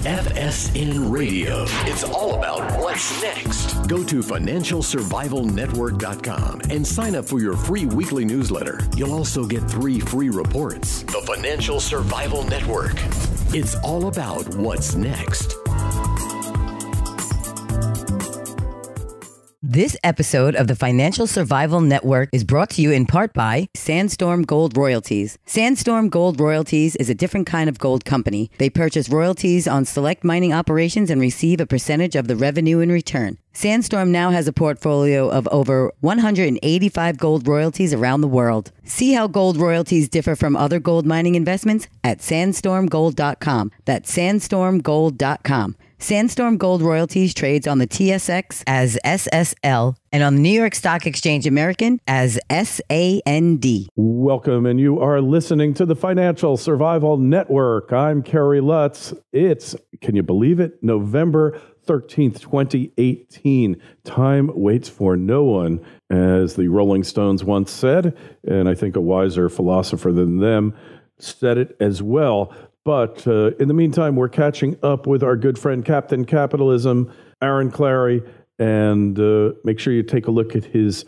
FSN Radio. It's all about what's next. Go to financialsurvivalnetwork.com and sign up for your free weekly newsletter. You'll also get 3 free reports. The Financial Survival Network. It's all about what's next. This episode of the Financial Survival Network is brought to you in part by Sandstorm Gold Royalties. Sandstorm Gold Royalties is a different kind of gold company. They purchase royalties on select mining operations and receive a percentage of the revenue in return. Sandstorm now has a portfolio of over 185 gold royalties around the world. See how gold royalties differ from other gold mining investments at sandstormgold.com. That's sandstormgold.com. Sandstorm Gold Royalties trades on the TSX as SSL and on the New York Stock Exchange American as SAND. Welcome, and you are listening to the Financial Survival Network. I'm Clarey Lutz. It's, can you believe it, November 13th, 2018. Time waits for no one, as the Rolling Stones once said, and I think a wiser philosopher than them said it as well. But in the meantime, we're catching up with our good friend Captain Capitalism, Aaron Clarey, and make sure you take a look at his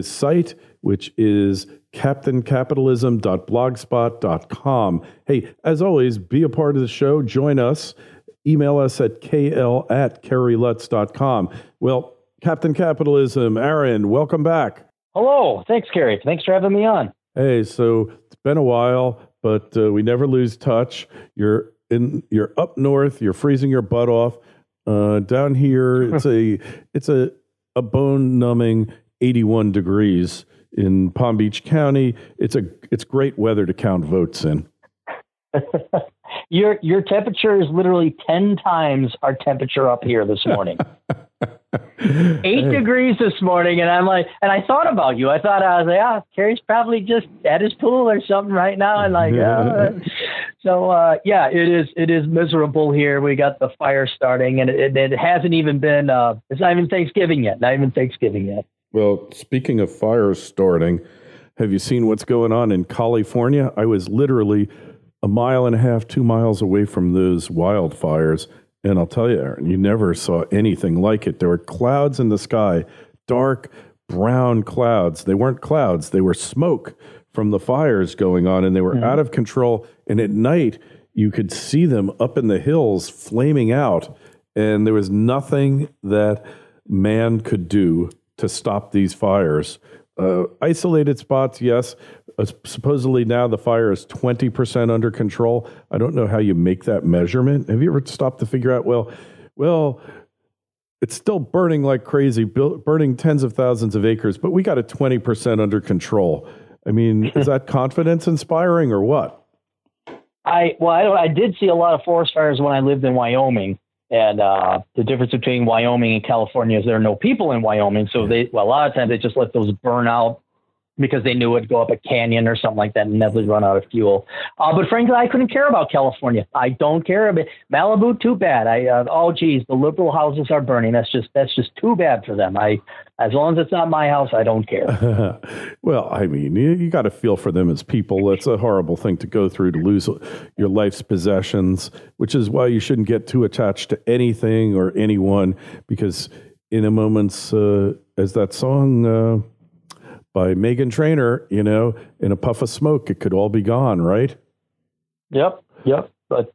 site, which is captaincapitalism.blogspot.com. Hey, as always, be a part of the show. Join us. Email us at kl@ClareyLutz.com. Well, Captain Capitalism, Aaron, welcome back. Hello. Thanks, Clarey. Thanks for having me on. Hey, so it's been a while, but we never lose touch. You're up north. You're freezing your butt off. Down here, it's a bone-numbing 81 degrees in Palm Beach County. It's great weather to count votes in. Your temperature is literally 10 times our temperature up here this morning. 8 degrees this morning, and I thought about you. I was like, Carey's probably just at his pool or something right now, and it is miserable here. We got the fire starting, and it hasn't even been. It's not even Thanksgiving yet. Well, speaking of fires starting, have you seen what's going on in California? I was literally 1.5 miles, 2 miles away from those wildfires. And I'll tell you, Aaron, you never saw anything like it. There were clouds in the sky, dark brown clouds. They weren't clouds. They were smoke from the fires going on, and they were out of control. And at night, you could see them up in the hills flaming out. And there was nothing that man could do to stop these fires. Isolated spots, yes. Supposedly now the fire is 20% under control. I don't know how you make that measurement. Have you ever stopped to figure out, well, it's still burning like crazy, burning tens of thousands of acres, but we got it 20% under control. I mean, is that confidence inspiring or what? I did see a lot of forest fires when I lived in Wyoming. And the difference between Wyoming and California is there are no people in Wyoming. So a lot of times they just let those burn out because they knew it'd go up a canyon or something like that and never run out of fuel. But frankly, I couldn't care about California. I don't care about Malibu. Too bad. The liberal houses are burning. That's just too bad for them. As long as it's not my house, I don't care. Well, I mean, you got to feel for them as people. It's a horrible thing to go through, to lose your life's possessions, which is why you shouldn't get too attached to anything or anyone, because in a moment's, as that song by Meghan Trainor, in a puff of smoke, it could all be gone, right? Yep. But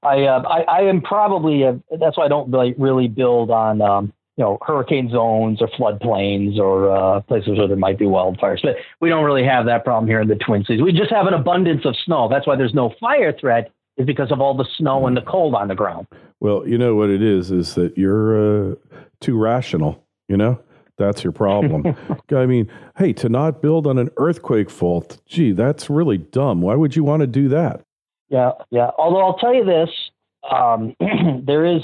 I am probably that's why I don't really build on hurricane zones or floodplains or places where there might be wildfires. But we don't really have that problem here in the Twin Cities. We just have an abundance of snow. That's why there's no fire threat, is because of all the snow and the cold on the ground. Well, you know what it is that you're too rational, That's your problem. I mean, hey, to not build on an earthquake fault, gee, that's really dumb. Why would you want to do that? Yeah. Although I'll tell you this, there is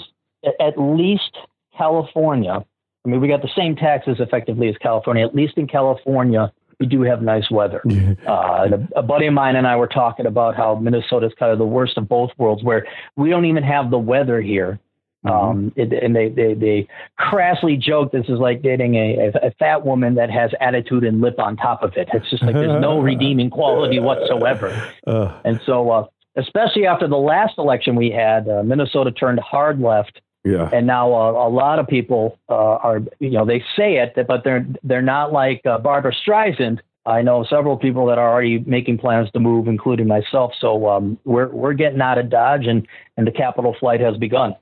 at least California. I mean, we got the same taxes effectively as California. At least in California, we do have nice weather. A buddy of mine and I were talking about how Minnesota is kind of the worst of both worlds, where we don't even have the weather here. And they crassly joke this is like dating a fat woman that has attitude and lip on top of it. It's just like there's no redeeming quality whatsoever. And so especially after the last election we had, Minnesota turned hard left. Yeah. And now a lot of people are, they say it, but they're not like Barbara Streisand. I know several people that are already making plans to move, including myself. So we're getting out of Dodge, and the capital flight has begun.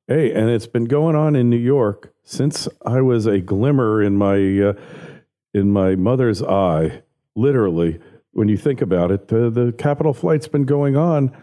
Hey, and it's been going on in New York since I was a glimmer in my mother's eye. Literally, when you think about it, the capital flight's been going on,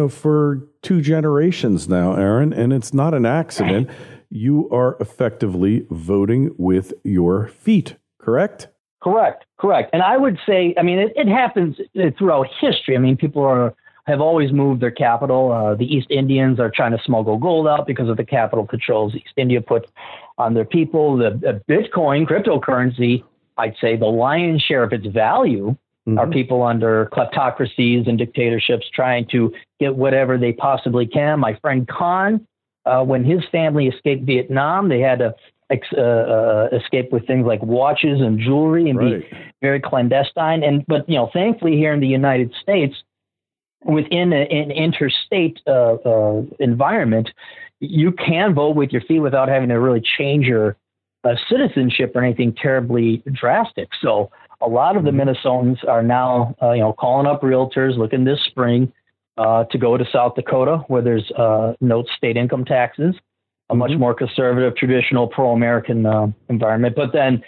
for 2 generations now, Aaron, and it's not an accident. You are effectively voting with your feet, correct? Correct. And I would say, it happens throughout history. People have always moved their capital. The East Indians are trying to smuggle gold out because of the capital controls East India put on their people. The Bitcoin, cryptocurrency, I'd say the lion's share of its value are people under kleptocracies and dictatorships trying to get whatever they possibly can. My friend Khan, when his family escaped Vietnam, they had to escape with things like watches and jewelry and be very clandestine. But thankfully here in the United States, within an interstate environment, you can vote with your feet without having to really change your citizenship or anything terribly drastic. So a lot of the Minnesotans are now, calling up realtors, looking this spring to go to South Dakota, where there's no state income taxes, a much more conservative, traditional, pro-American environment. But then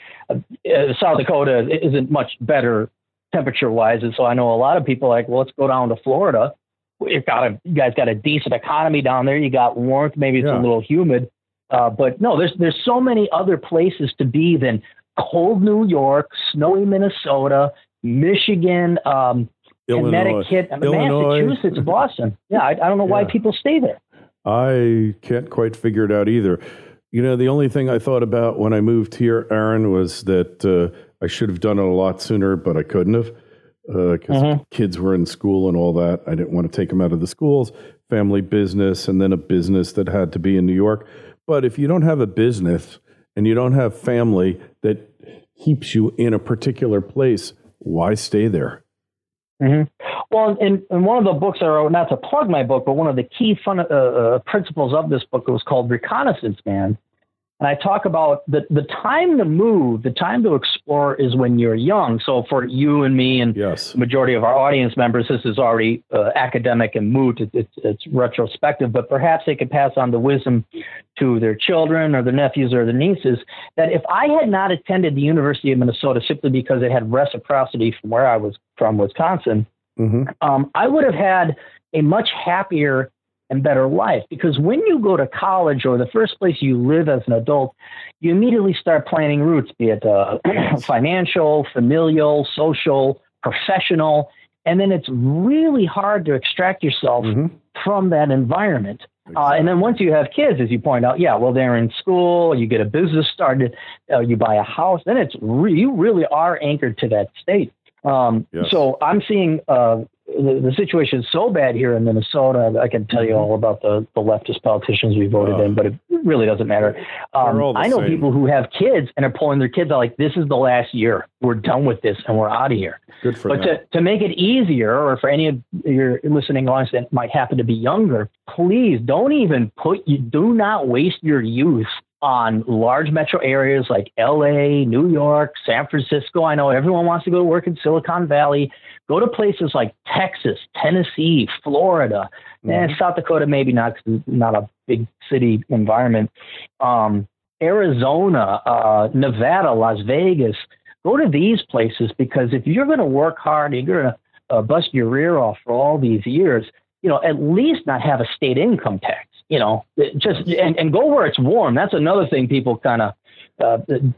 South Dakota isn't much better temperature-wise, and so I know a lot of people are like, well, let's go down to Florida. You guys got a decent economy down there. You got warmth. Maybe it's a little humid, but no, there's so many other places to be than cold New York, snowy Minnesota, Michigan, Connecticut, Massachusetts, Boston. Yeah, I don't know why people stay there. I can't quite figure it out either. The only thing I thought about when I moved here, Aaron, was that I should have done it a lot sooner, but I couldn't have because kids were in school and all that. I didn't want to take them out of the schools, family business, and then a business that had to be in New York. But if you don't have a business and you don't have family that keeps you in a particular place, why stay there? Well, in one of the books I wrote, not to plug my book, but one of the key principles of this book was called Reconnaissance Man. And I talk about the time to move, the time to explore is when you're young. So for you and me and the majority of our audience members, this is already academic and moot. It's retrospective, but perhaps they could pass on the wisdom to their children or their nephews or their nieces that if I had not attended the University of Minnesota simply because it had reciprocity from where I was from, Wisconsin, I would have had a much happier and better life, because when you go to college or the first place you live as an adult, you immediately start planning routes, be it financial, familial, social, professional, and then it's really hard to extract yourself from that environment. And then once you have kids, as you point out, they're in school, you get a business started, you buy a house, then you really are anchored to that state. So I'm seeing the situation is so bad here in Minnesota. I can tell you all about the leftist politicians we voted in, but it really doesn't matter. I know people who have kids and are pulling their kids out like, this is the last year. We're done with this and we're out of here. Good for them. To make it easier, or for any of your listening audience that might happen to be younger, please do not waste your youth on large metro areas like LA, New York, San Francisco. I know everyone wants to go to work in Silicon Valley. Go to places like Texas, Tennessee, Florida, and South Dakota, maybe not, because it's not a big city environment. Arizona, Nevada, Las Vegas. Go to these places, because if you're going to work hard, you're going to bust your rear off for all these years, at least not have a state income tax. And go where it's warm. That's another thing people kind of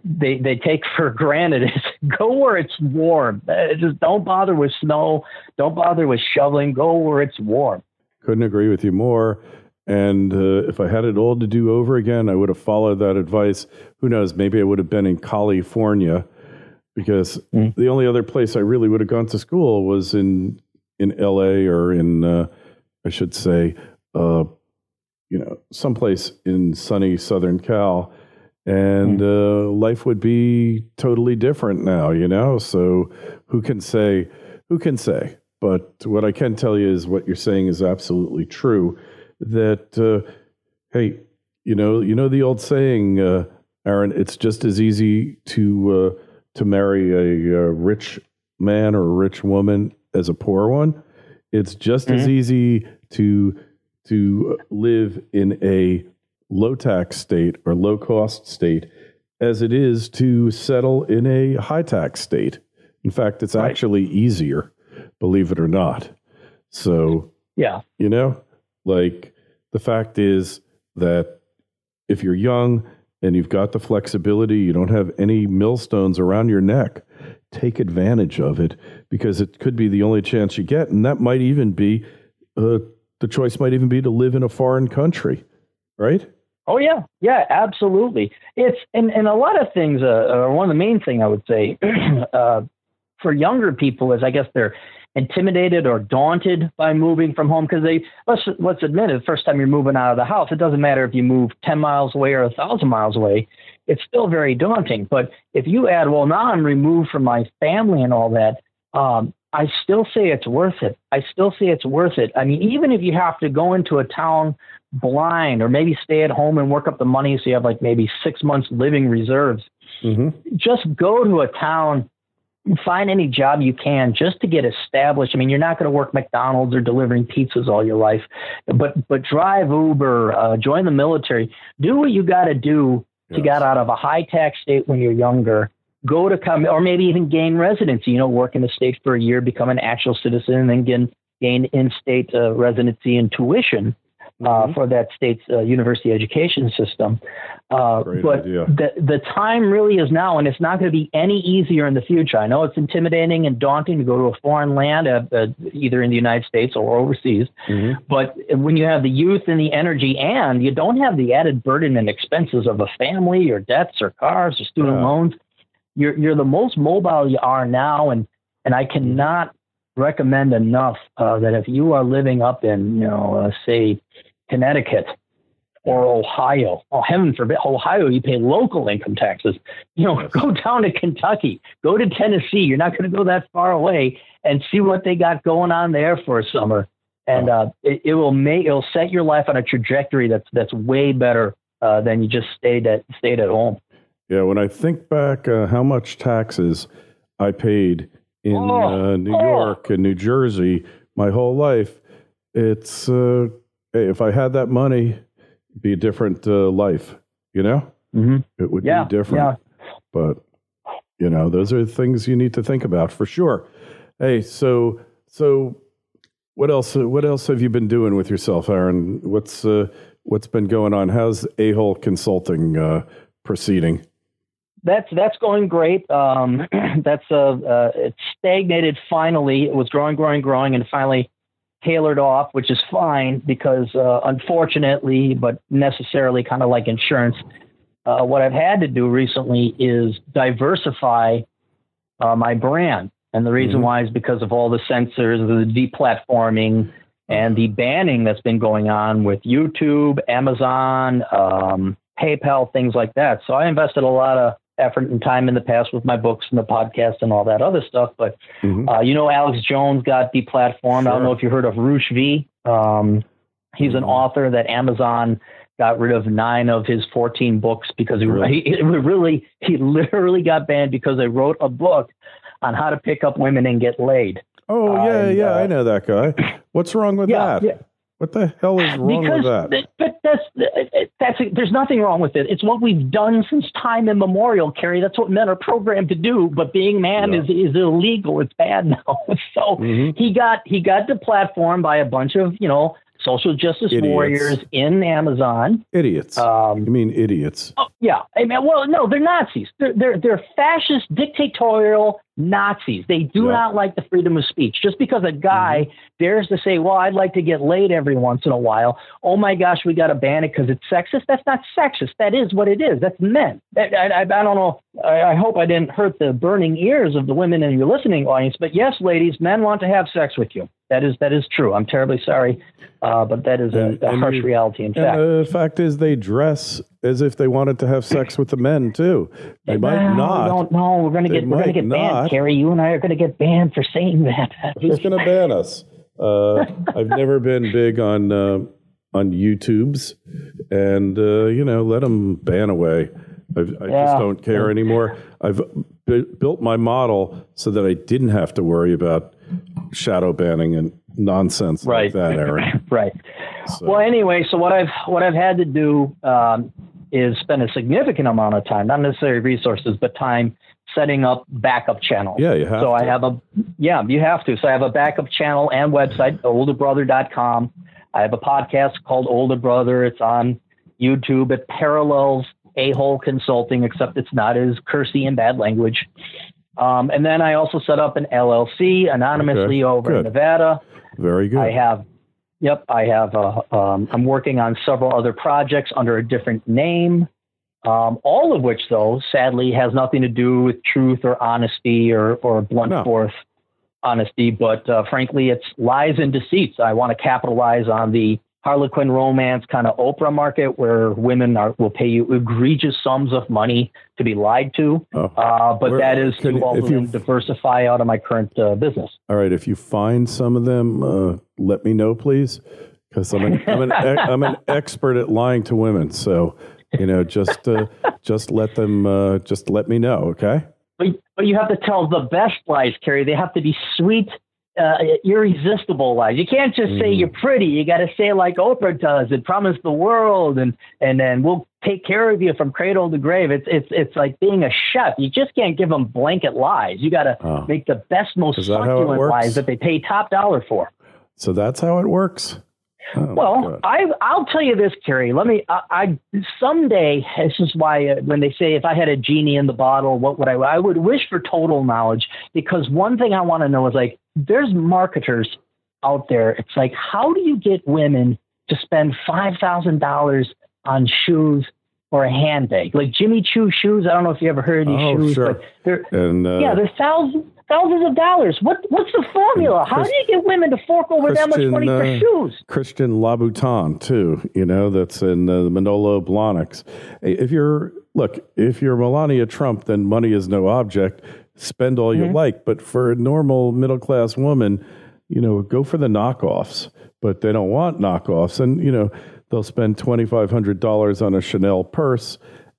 they take for granted is go where it's warm. Just don't bother with snow. Don't bother with shoveling. Go where it's warm. Couldn't agree with you more. And if I had it all to do over again, I would have followed that advice. Who knows? Maybe I would have been in California, because the only other place I really would have gone to school was in LA, or in I should say someplace in sunny Southern Cal, and life would be totally different now, So who can say? But what I can tell you is what you're saying is absolutely true. That hey, you know the old saying, Aaron. It's just as easy to marry a rich man or a rich woman as a poor one. It's just as easy to live in a low tax state or low cost state as it is to settle in a high tax state. In fact, it's actually easier, believe it or not. So, like the fact is that if you're young and you've got the flexibility, you don't have any millstones around your neck, take advantage of it, because it could be the only chance you get. And that might even be, the choice might even be to live in a foreign country, right? Oh, yeah. Yeah, absolutely. It's, and a lot of things, one of the main thing I would say for younger people is, I guess they're intimidated or daunted by moving from home, because let's admit it, the first time you're moving out of the house, it doesn't matter if you move 10 miles away or 1,000 miles away, it's still very daunting. But if you add, well, now I'm removed from my family and all that, I still say it's worth it. I mean, even if you have to go into a town blind or maybe stay at home and work up the money so you have like maybe 6 months living reserves, just go to a town, find any job you can just to get established. I mean, you're not going to work McDonald's or delivering pizzas all your life, but drive Uber, join the military, do what you got to do to get out of a high tax state when you're younger, go to come, or maybe even gain residency, work in the state for a year, become an actual citizen, and then gain in-state residency and tuition for that state's university education system. But idea. The time really is now, and it's not going to be any easier in the future. I know it's intimidating and daunting to go to a foreign land, either in the United States or overseas. But when you have the youth and the energy, and you don't have the added burden and expenses of a family or debts or cars or student loans, you're the most mobile you are now. And I cannot recommend enough that if you are living up in, say, Connecticut or Ohio, heaven forbid, Ohio, you pay local income taxes. Go down to Kentucky, go to Tennessee. You're not going to go that far away, and see what they got going on there for a summer. And it'll set your life on a trajectory that's way better than you just stayed at home. Yeah, when I think back how much taxes I paid in New York and New Jersey my whole life, it's hey, if I had that money, it'd be a different life. It would be different. But those are things you need to think about for sure. Hey, so what else have you been doing with yourself, Aaron? What's been going on? How's A-Hole Consulting proceeding? That's going great. It's stagnated finally. It was growing, and finally tailored off, which is fine, because unfortunately, but necessarily, kind of like insurance, what I've had to do recently is diversify my brand. And the reason why is because of all the censors, the deplatforming, and the banning that's been going on with YouTube, Amazon, PayPal, things like that. So I invested a lot of effort and time in the past with my books and the podcast and all that other stuff. But, Alex Jones got deplatformed. Sure. I don't know if you heard of Roosh V. He's an author that Amazon got rid of 9 of his 14 books because he literally got banned because they wrote a book on how to pick up women and get laid. Oh, I know that guy. What's wrong with that? Yeah. What the hell is wrong with that? But there's nothing wrong with it. It's what we've done since time immemorial, Clarey. That's what men are programmed to do. But being man is illegal. It's bad now. So he got deplatformed by a bunch of social justice warriors in Amazon. Idiots. You mean idiots? Oh, yeah. I mean, well, no, they're Nazis. They're fascist, dictatorial Nazis. They do not like the freedom of speech. Just because a guy dares to say, well, I'd like to get laid every once in a while. Oh, my gosh, we got to ban it because it's sexist. That's not sexist. That is what it is. That's men. I don't know. I hope I didn't hurt the burning ears of the women in your listening audience. But yes, ladies, men want to have sex with you. That is true. I'm terribly sorry, but that is a harsh reality. In fact, the fact is, they dress as if they wanted to have sex with the men too. They might not. No, we're going to get banned, Carey. You and I are going to get banned for saying that. Who's going to ban us? I've never been big on YouTubes, and let them ban away. I just don't care anymore. I've built my model so that I didn't have to worry about shadow banning and nonsense like that, Aaron. Right. So. Well, anyway, so what I've had to do is spend a significant amount of time, not necessarily resources, but time setting up backup channels. Yeah, you have to. You have to. So I have a backup channel and website, olderbrother.com. I have a podcast called Older Brother. It's on YouTube. It parallels A-hole consulting, except it's not as cursy and bad language. And then I also set up an LLC anonymously over in Nevada. Very good. I'm working on several other projects under a different name, all of which, though, sadly, has nothing to do with truth or honesty or blunt force honesty. But frankly, it's lies and deceits. I want to capitalize on the Harlequin romance kind of Oprah market where women will pay you egregious sums of money to be lied to. But that is to also diversify out of my current business. All right. If you find some of them, let me know, please. Because I'm an expert at lying to women. So, just let them, just let me know. Okay. But you have to tell the best lies, Carey. They have to be sweet, irresistible lies. You can't just say you're pretty. You got to say like Oprah does and promise the world, and then we'll take care of you from cradle to grave. It's like being a chef. You just can't give them blanket lies. You got to make the best, most succulent lies that they pay top dollar for. So that's how it works. I'll tell you this, Carey. Someday, this is why when they say if I had a genie in the bottle, what would I would wish for total knowledge, because one thing I want to know is like, there's marketers out there. It's like, how do you get women to spend $5,000 on shoes or a handbag? Like Jimmy Choo shoes. I don't know if you ever heard of these shoes, sure. But they're thousands of dollars. What's the formula? How do you get women to fork over that much money for shoes? Christian Louboutin too. That's in the Manolo Blahniks. If you're Melania Trump, then money is no object. Spend all you like. But for a normal middle class woman, go for the knockoffs. But they don't want knockoffs, and they'll spend $2,500 on a Chanel purse,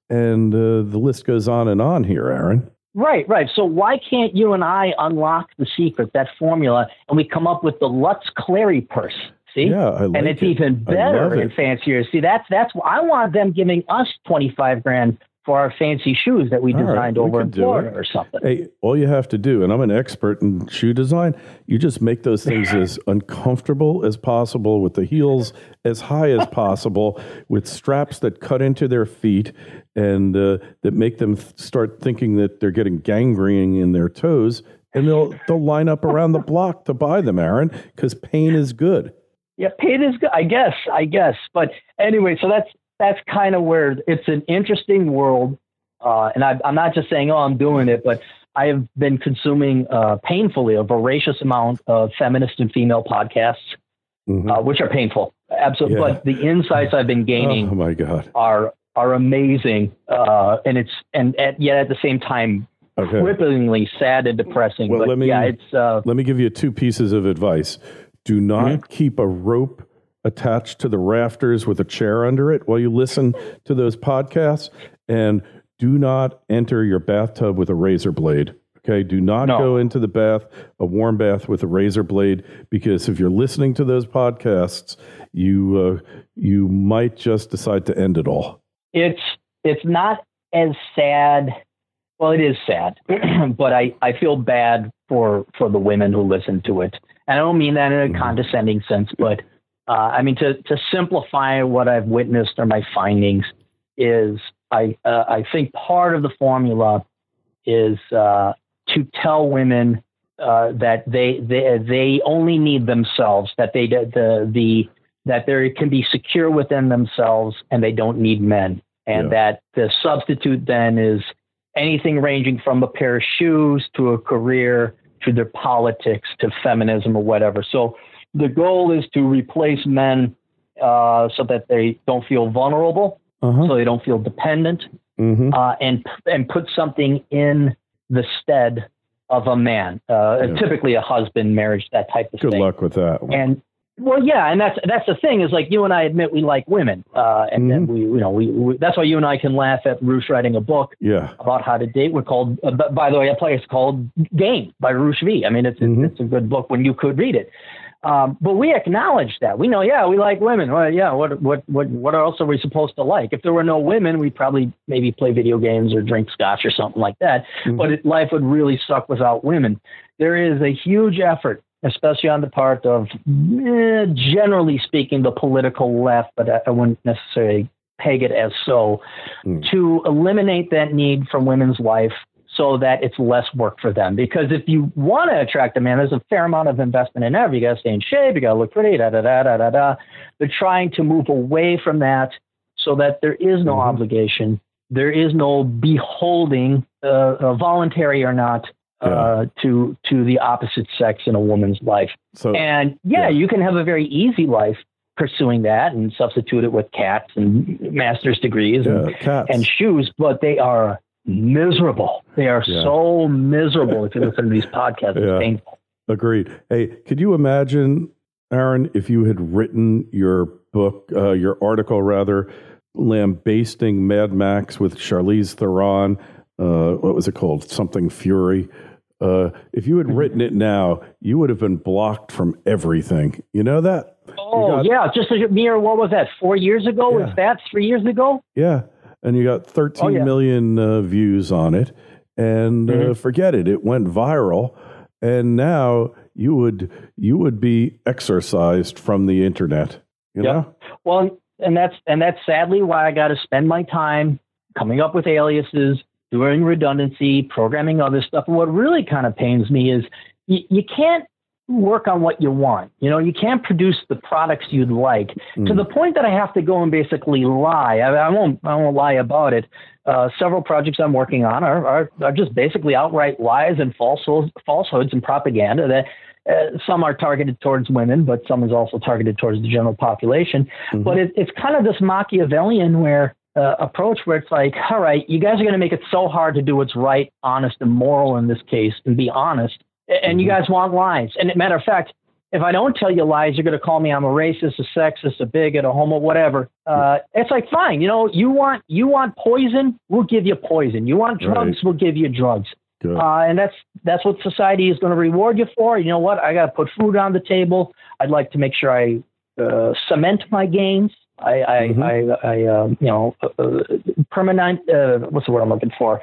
and the list goes on and on here, Aaron. Right. So why can't you and I unlock the secret, that formula, and we come up with the Lutz Clarey purse? See? Yeah, I like and it's even better and fancier. See, that's I want them giving us $25,000 for our fancy shoes that we designed over in Florida or something. Hey, all you have to do, and I'm an expert in shoe design, you just make those things as uncomfortable as possible, with the heels as high as possible, with straps that cut into their feet and that make them start thinking that they're getting gangrene in their toes, and they'll line up around the block to buy them, Aaron, because pain is good. Yeah, pain is good, I guess. But anyway, so that's kind of where it's an interesting world. And I'm not just saying, I'm doing it, but I have been consuming painfully a voracious amount of feminist and female podcasts, which are painful. Absolutely. Yeah. But the insights I've been gaining are amazing. And yet at the same time, cripplingly sad and depressing. Well, but let me give you 2 pieces of advice. Do not keep a rope attached to the rafters with a chair under it while you listen to those podcasts, and do not enter your bathtub with a razor blade. Okay, do not go into the a warm bath with a razor blade, because if you're listening to those podcasts, you might just decide to end it all. It's not as sad. Well, it is sad, but I feel bad for the women who listen to it. And I don't mean that in a condescending sense, but to simplify what I've witnessed or my findings is I think part of the formula is to tell women that they only need themselves, that that they can be secure within themselves and they don't need men, and that the substitute then is anything ranging from a pair of shoes to a career to their politics, to feminism or whatever. So the goal is to replace men so that they don't feel vulnerable, so they don't feel dependent, and put something in the stead of a man, typically a husband, marriage, that type of thing. Good luck with that. And well, yeah, and that's the thing is, like, you and I admit we like women, and then we that's why you and I can laugh at Roosh writing a book about how to date. We're called, by the way, a place called Game by Roosh V. I mean, it's a good book when you could read it. But we acknowledge that. We know, we like women. Well, yeah, what else are we supposed to like? If there were no women, we'd probably maybe play video games or drink scotch or something like that. But life would really suck without women. There is a huge effort, especially on the part of, generally speaking, the political left, but I wouldn't necessarily peg it as so, to eliminate that need from women's life so that it's less work for them. Because if you want to attract a man, there's a fair amount of investment in everything. You got to stay in shape, you got to look pretty, da-da-da-da-da-da. They're trying to move away from that so that there is no obligation. There is no beholding, voluntary or not, to the opposite sex in a woman's life. So, and you can have a very easy life pursuing that and substitute it with cats and master's degrees and shoes, but they are miserable. They are so miserable. If you listen to these podcasts, it's painful. Agreed. Hey, could you imagine, Aaron, if you had written your book, your article rather, lambasting Mad Max with Charlize Theron, what was it called? Something Fury. If you had written it now, you would have been blocked from everything. You know that? Oh, just a mere, what was that, 4 years ago? Was that 3 years ago? Yeah. And you got 13 million views on it. And forget it. It went viral. And now you would be exorcised from the internet. You know? Well, and that's sadly why I got to spend my time coming up with aliases, doing redundancy, programming other stuff. And what really kind of pains me is you can't work on what you want. You can't produce the products you'd like to the point that I have to go and basically lie. I won't lie about it. Several projects I'm working on are just basically outright lies and falsehoods and propaganda that some are targeted towards women, but some is also targeted towards the general population. But it's kind of this Machiavellian approach where it's like, all right, you guys are going to make it so hard to do what's right, honest, and moral in this case, and be honest. And you guys want lies. And matter of fact, if I don't tell you lies, you're going to call me I'm a racist, a sexist, a bigot, a homo, whatever. It's like, fine, you want poison, we'll give you poison. You want drugs, we'll give you drugs. And that's what society is going to reward you for. You know what? I got to put food on the table. I'd like to make sure I cement my gains. Permanent. What's the word I'm looking for?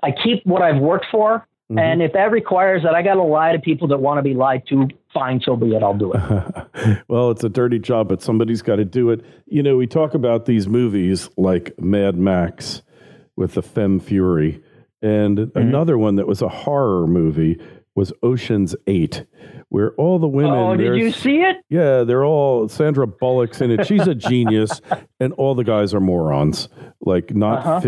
I keep what I've worked for. And if that requires that I got to lie to people that want to be lied to, fine, so be it. I'll do it. Well, it's a dirty job, but somebody's got to do it. We talk about these movies like Mad Max with the Femme Fury, and another one that was a horror movie was Ocean's 8, where all the women... Oh, did you see it? Yeah, they're all... Sandra Bullock's in it. She's a genius, and all the guys are morons. Like, not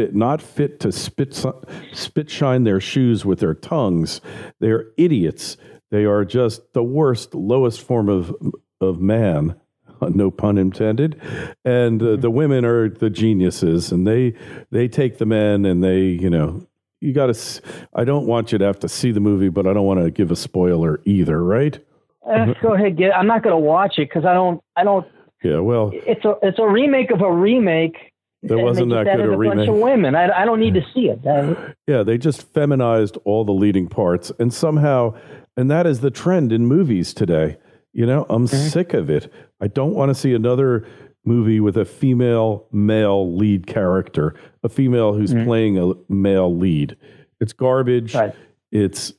fit to spit shine their shoes with their tongues. They're idiots. They are just the worst, lowest form of man, no pun intended. And the women are the geniuses, and they take the men, and they, you got to. I don't want you to have to see the movie, but I don't want to give a spoiler either, right? Go ahead, I'm not going to watch it because I don't. Yeah, well, it's a remake of a remake. That wasn't that good a remake. Bunch of women. I don't need to see it. Yeah, they just feminized all the leading parts, and somehow, and that is the trend in movies today. I'm sick of it. I don't want to see another movie with a female-male lead character, a female who's playing a male lead. It's garbage. Right. It's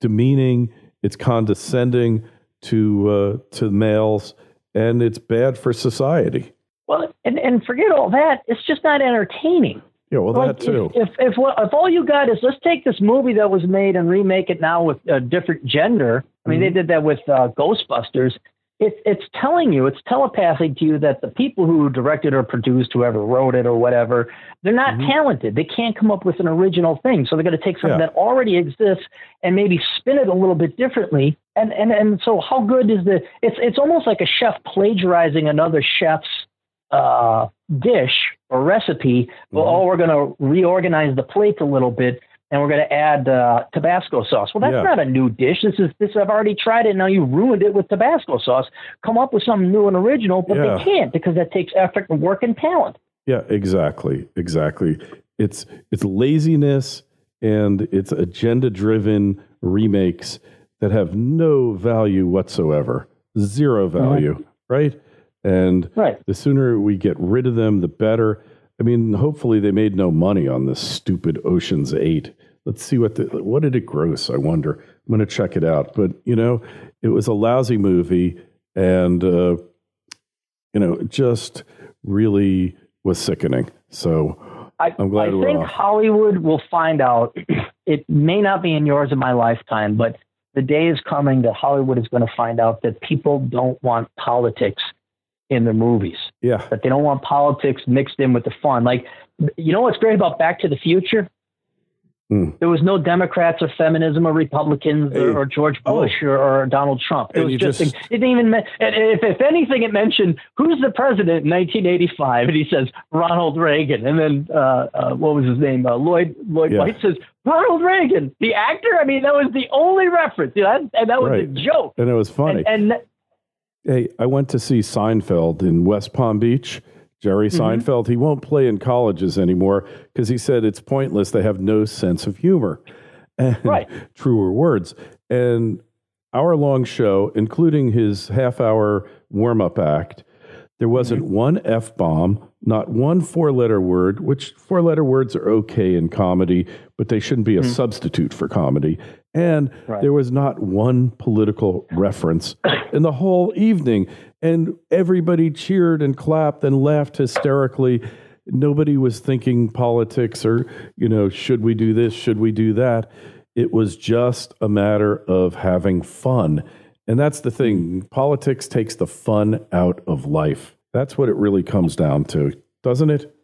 demeaning. It's condescending to males, and it's bad for society. Well, and forget all that. It's just not entertaining. Yeah, well, that too. If all you got is let's take this movie that was made and remake it now with a different gender. I mean, they did that with Ghostbusters. it's telling you, it's telepathing to you that the people who directed or produced, whoever wrote it or whatever, they're not talented. They can't come up with an original thing. So they're going to take something that already exists and maybe spin it a little bit differently. And so how good is it's almost like a chef plagiarizing another chef's dish or recipe. Well, we're going to reorganize the plate a little bit, and we're going to add Tabasco sauce. Well, that's not a new dish. This I've already tried it. Now you ruined it with Tabasco sauce. Come up with something new and original, but they can't because that takes effort and work and talent. Yeah, exactly. It's laziness and it's agenda-driven remakes that have no value whatsoever, zero value, right? And the sooner we get rid of them, the better. I mean, hopefully they made no money on this stupid Ocean's 8. Let's see what did it gross, I wonder. I'm going to check it out. But, it was a lousy movie and, it just really was sickening. So I'm glad we're off. I think Hollywood will find out. It may not be in yours in my lifetime, but the day is coming that Hollywood is going to find out that people don't want politics in their movies. Yeah. But they don't want politics mixed in with the fun. Like, what's great about Back to the Future? There was no Democrats or feminism or Republicans or George Bush or Donald Trump. It was just it didn't even, if anything, it mentioned who's the president in 1985. And he says, Ronald Reagan. And then, what was his name? Lloyd White says, Ronald Reagan, the actor. I mean, that was the only reference. And that was a joke. And it was funny. Hey, I went to see Seinfeld in West Palm Beach. Jerry Seinfeld, he won't play in colleges anymore because he said it's pointless. They have no sense of humor. And truer words. And hour-long show, including his half-hour warm-up act, there wasn't one F-bomb, not one four-letter word, which four-letter words are okay in comedy, but they shouldn't be a substitute for comedy. And there was not one political reference in the whole evening. And everybody cheered and clapped and laughed hysterically. Nobody was thinking politics or, should we do this? Should we do that? It was just a matter of having fun. And that's the thing. Politics takes the fun out of life. That's what it really comes down to, doesn't it?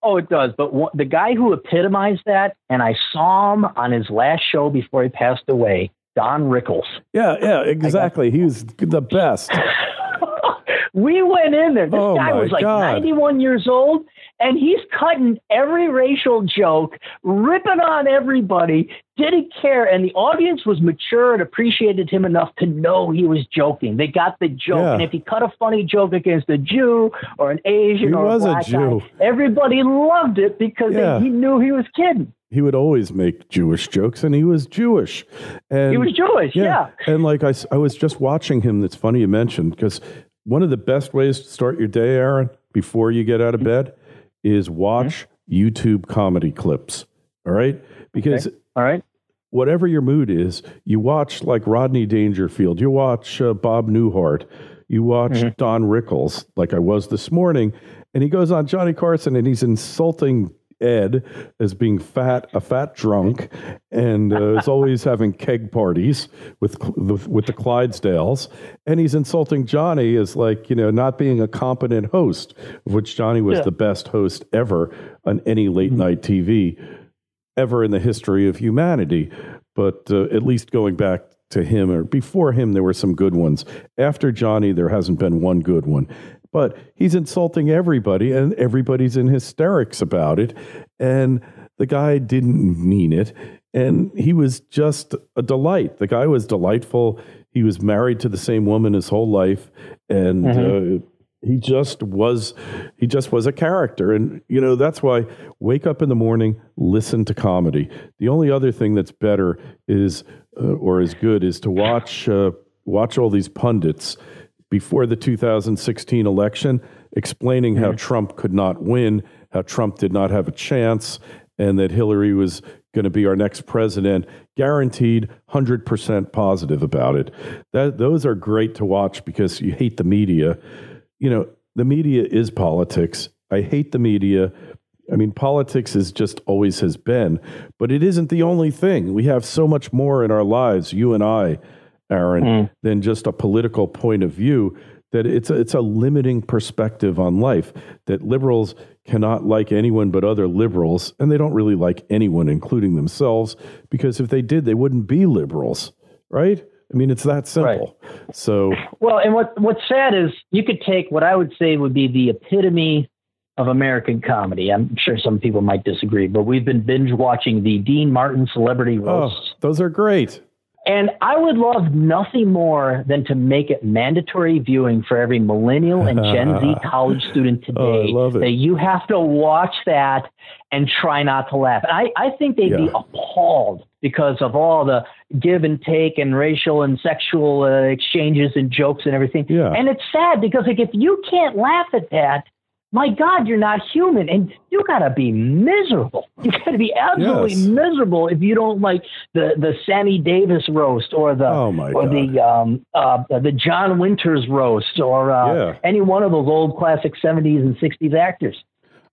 Oh, it does. But the guy who epitomized that, and I saw him on his last show before he passed away, Don Rickles. Yeah, exactly. He was the best. We went in there. This guy was like 91 years old, and he's cutting every racial joke, ripping on everybody, didn't care. And the audience was mature and appreciated him enough to know he was joking. They got the joke. Yeah. And if he cut a funny joke against a Jew or an Asian or a black guy, everybody loved it because he knew he was kidding. He would always make Jewish jokes, and he was Jewish. And he was Jewish, yeah. And like I was just watching him. That's funny you mentioned, because one of the best ways to start your day, Aaron, before you get out of bed, is watch YouTube comedy clips. All right? Because whatever your mood is, you watch like Rodney Dangerfield, you watch Bob Newhart, you watch Don Rickles, like I was this morning, and he goes on Johnny Carson and he's insulting Ed as being a fat drunk, and is always having keg parties with the Clydesdales, and he's insulting Johnny as not being a competent host, of which Johnny was the best host ever on any late night TV ever in the history of humanity. But at least going back to him or before him, there were some good ones. After Johnny, there hasn't been one good one. But he's insulting everybody, and everybody's in hysterics about it. And the guy didn't mean it. And he was just a delight. The guy was delightful. He was married to the same woman his whole life. And he just was a character. And, that's why wake up in the morning, listen to comedy. The only other thing that's better is, or is good, is to watch all these pundits before the 2016 election, explaining how Trump could not win, how Trump did not have a chance, and that Hillary was going to be our next president, guaranteed 100% positive about it. Those are great to watch because you hate the media. The media is politics. I hate the media. I mean, politics is just always has been, but it isn't the only thing. We have so much more in our lives, you and I, Aaron, than just a political point of view. That it's a limiting perspective on life, that liberals cannot like anyone but other liberals, and they don't really like anyone, including themselves, because if they did, they wouldn't be liberals, right? I mean, it's that simple. Right. So, well, and what's sad is you could take what I would say would be the epitome of American comedy. I'm sure some people might disagree, but we've been binge watching the Dean Martin celebrity roasts. Oh, those are great. And I would love nothing more than to make it mandatory viewing for every millennial and Gen Z college student today. That you have to watch that and try not to laugh. And I think they'd be appalled because of all the give and take and racial and sexual exchanges and jokes and everything. Yeah. And it's sad because like if you can't laugh at that, my God, you're not human, and you gotta be miserable. You gotta be absolutely miserable if you don't like the Sammy Davis roast or the the John Winters roast or any one of those old classic 70s and 60s actors.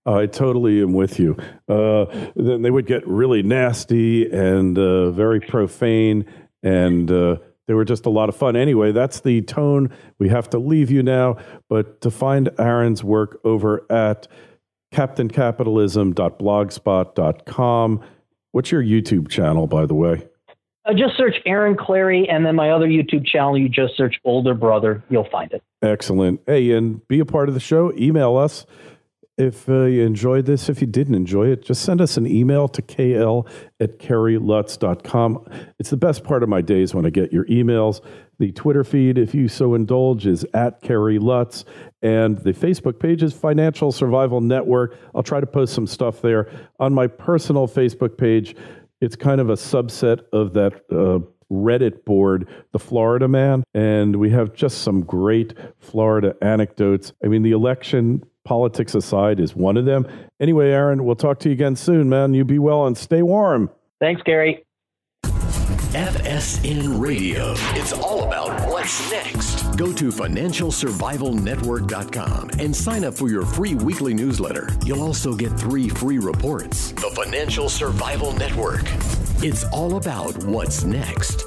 I totally am with you. Then they would get really nasty and very profane, and they were just a lot of fun. Anyway, that's the tone. We have to leave you now. But to find Aaron's work over at captaincapitalism.blogspot.com. What's your YouTube channel, by the way? Just search Aaron Clarey, and then my other YouTube channel, you just search Older Brother. You'll find it. Excellent. Hey, and be a part of the show. Email us. If you enjoyed this, if you didn't enjoy it, just send us an email to kl@kerrylutz.com. It's the best part of my days when I get your emails. The Twitter feed, if you so indulge, is @KerryLutz. And the Facebook page is Financial Survival Network. I'll try to post some stuff there. On my personal Facebook page, it's kind of a subset of that Reddit board, The Florida Man. And we have just some great Florida anecdotes. I mean, the election, politics aside, is one of them. Anyway, Aaron, we'll talk to you again soon, man. You be well and stay warm. Thanks, Gary. FSN Radio. It's all about what's next. Go to financialsurvivalnetwork.com and sign up for your free weekly newsletter. You'll also get 3 free reports. The Financial Survival Network. It's all about what's next.